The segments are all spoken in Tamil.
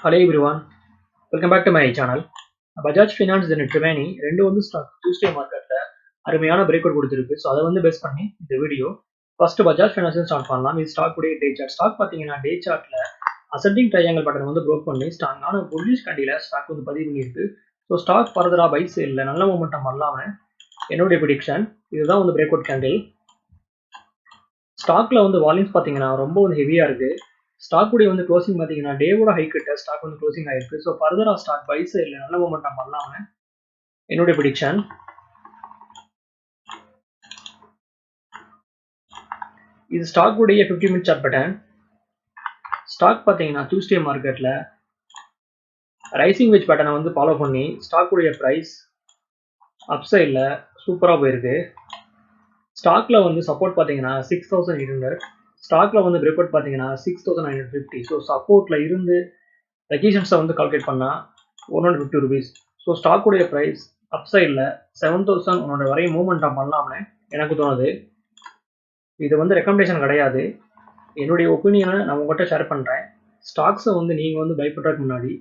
Hello everyone, welcome back to my channel. Bajaj Finance and Triveni ரெண்டு வந்து ஸ்டாக் Tuesday மார்க்கெட்ல அருமையான பிரேக் அவுட் கொடுத்திருக்கு. ஸோ அதை வந்து பேஸ் பண்ணி இந்த video first Bajaj finance start பண்ணலாம். இது ஸ்டாக் உடைய டே சார்ட். ஸ்டாக் பார்த்தீங்கன்னா டே சார்ட்ல அசெண்டிங் ட்ரையாங்கல் பேட்டர்ன் வந்து ப்ரோக் பண்ணி ஸ்ட்ராங்கான புல்லிஷ் கண்டியில ஸ்டாக் வந்து பதிவு பண்ணியிருக்கு. ஸோ ஸ்டாக் ஃபர்தரா பை சேல்ல நல்ல மொமெண்டம் வரலாம என்னுடைய ப்ரெடிக்ஷன். இதுதான் வந்து பிரேக் அவுட் கேண்டில். ஸ்டாக்ல வந்து வால்யூம்ஸ் பார்த்தீங்கன்னா ரொம்ப வந்து ஹெவியா இருக்கு. ஸ்டாக் உடைய வந்து க்ளோசிங் பார்த்தீங்கன்னா டேவோட ஹை கிட்ட ஸ்டாக் வந்து க்ளோசிங் ஆயிருக்கு. ஸோ ஃபர்தரா ஸ்டாக் பை சைடில் நல்ல மொமெண்டம் பண்ணலாம என்னுடைய ப்ரெடிக்ஷன். இது ஸ்டாக் உடைய 50 மினிட் சார்ட் பேட்டர்ன். ஸ்டாக் பார்த்தீங்கன்னா டியூஸ்டே மார்க்கெட்ல ரைசிங் வெஜ் பேட்டர்னை வந்து ஃபாலோ பண்ணி ஸ்டாக் உடைய ப்ரைஸ் அப் சைடில் சூப்பராக போயிருக்கு. ஸ்டாக்ல வந்து சப்போர்ட் பார்த்தீங்கன்னா 6800, ஸ்டாக்ல வந்து பிரேக் அவுட் பார்த்தீங்கன்னா 6950. ஸோ சப்போர்ட்ல இருந்து ரெசிஸ்டன்ஸை வந்து கால்குலேட் பண்ணால் 150 rupees. ஸோ ஸ்டாக்குடைய ப்ரைஸ் அப் சைடில் 7100 வரையும் மூவ்மெண்ட்டாக பண்ணலாம்னு எனக்கு தோணுது. இது வந்து ரெக்கமெண்டேஷன் கிடையாது, என்னுடைய ஒப்பீனியனை நான் உங்கள்கிட்ட ஷேர் பண்ணுறேன். ஸ்டாக்ஸை வந்து நீங்கள் வந்து பை பண்ணுறதுக்கு முன்னாடி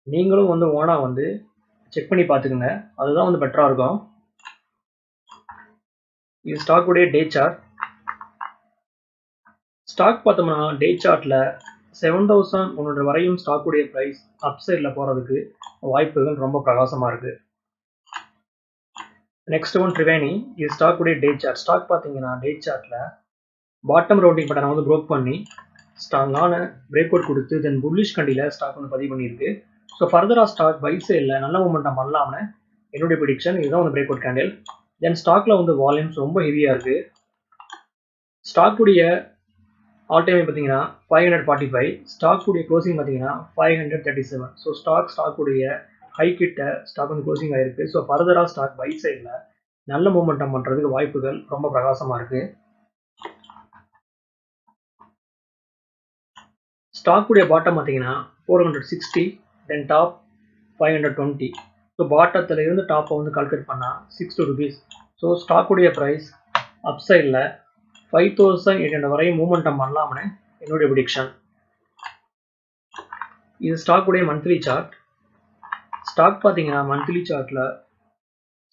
நீங்களும் வந்து ஓனாக வந்து செக் பண்ணி பார்த்துக்குங்க, அதுதான் வந்து பெட்டராக இருக்கும். இது ஸ்டாக்குடைய டே சார்ட். ஸ்டாக் பார்த்தோம்னா டே சார்ட்ல 7100 வரையும் ஸ்டாக்குடைய ப்ரைஸ் அப் சைடில் போகிறதுக்கு வாய்ப்புகள் ரொம்ப பிரகாசமாக இருக்கு. Next one Triveni. இது ஸ்டாக்குடைய டே சார்ட். ஸ்டாக் பார்த்தீங்கன்னா டே சார்ட்ல பாட்டம் ரவுண்டிங் பட்டனை வந்து ப்ரோக் பண்ணி ஸ்ட்ராங்கான பிரேக் அவுட் கொடுத்து தென் புல்லிஷ் கண்டியில ஸ்டாக் வந்து பதிவு பண்ணியிருக்கு. ஸோ ஃபர்தரா ஸ்டாக் பை சைடில் நல்ல மொமெண்டம் பண்ணலாம்னு என்னுடைய ப்ரெடிக்ஷன். இதுதான் வந்து பிரேக் அவுட் கேண்டில். தென் ஸ்டாக்ல வந்து வால்யூம்ஸ் ரொம்ப ஹெவியா இருக்கு. ஸ்டாக்குடைய ஆல் டைம் பார்த்தீங்கன்னா 545, ஸ்டாக்குடைய க்ளோசிங் பார்த்தீங்கன்னா 537. ஸோ ஸ்டாக்குடைய ஹை கிட்ட ஸ்டாக் வந்து க்ளோசிங் ஆயிருக்கு. ஸோ ஃபர்தரா ஸ்டாக் பை சைடில் நல்ல மூமெண்டம் பண்ணுறதுக்கு வாய்ப்புகள் ரொம்ப பிரகாசமாக இருக்கு. ஸ்டாக்குடைய பாட்டம் பார்த்தீங்கன்னா 460, தென் டாப் 520. ஸோ பாட்டத்தில் இருந்து டாப்பை வந்து கால்குலேட் பண்ணால் 60 rupees. ஸோ ஸ்டாக்குடைய ப்ரைஸ் அப் சைடில் 5800 வரையும் மூவ்மெண்டம் பண்ணலாம்னு என்னுடைய ப்ரெடிக்ஷன். இது ஸ்டாக்குடைய மந்த்லி சார்ட். ஸ்டாக் பார்த்தீங்கன்னா மந்த்லி சார்ட்ல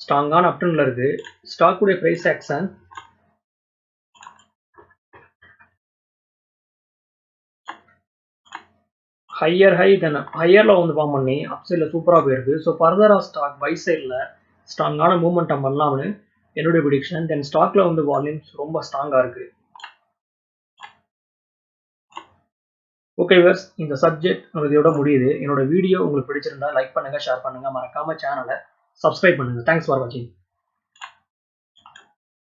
ஸ்ட்ராங்கான அப்டர்ன்ல இருக்கு. ஸ்டாக்குடைய பிரைஸ் ஆக்ஷன் ஹையர்ல வந்து ஃபார்ம் பண்ணி அப் சைடில் சூப்பராக போயிருக்கு. ஸோ ஃபர்தரா ஸ்டாக் பை சைடில் ஸ்ட்ராங்கான மூவ்மெண்டம் பண்ணலாம்னு என்னுடைய ப்ரெடிக்ஷன். தென் ஸ்டாக்ல வந்து வால்யூம்ஸ் ரொம்ப ஸ்ட்ராங்காக இருக்கு. ஓகே வியூவர்ஸ், இந்த சப்ஜெக்ட் உங்களுக்கு இதோட முடியுது. என்னோட வீடியோ உங்களுக்கு பிடிச்சிருந்தா லைக் பண்ணுங்க, ஷேர் பண்ணுங்க, மறக்காம சேனலை சப்ஸ்கிரைப் பண்ணுங்க. தேங்க்ஸ் ஃபார் வாட்சிங்.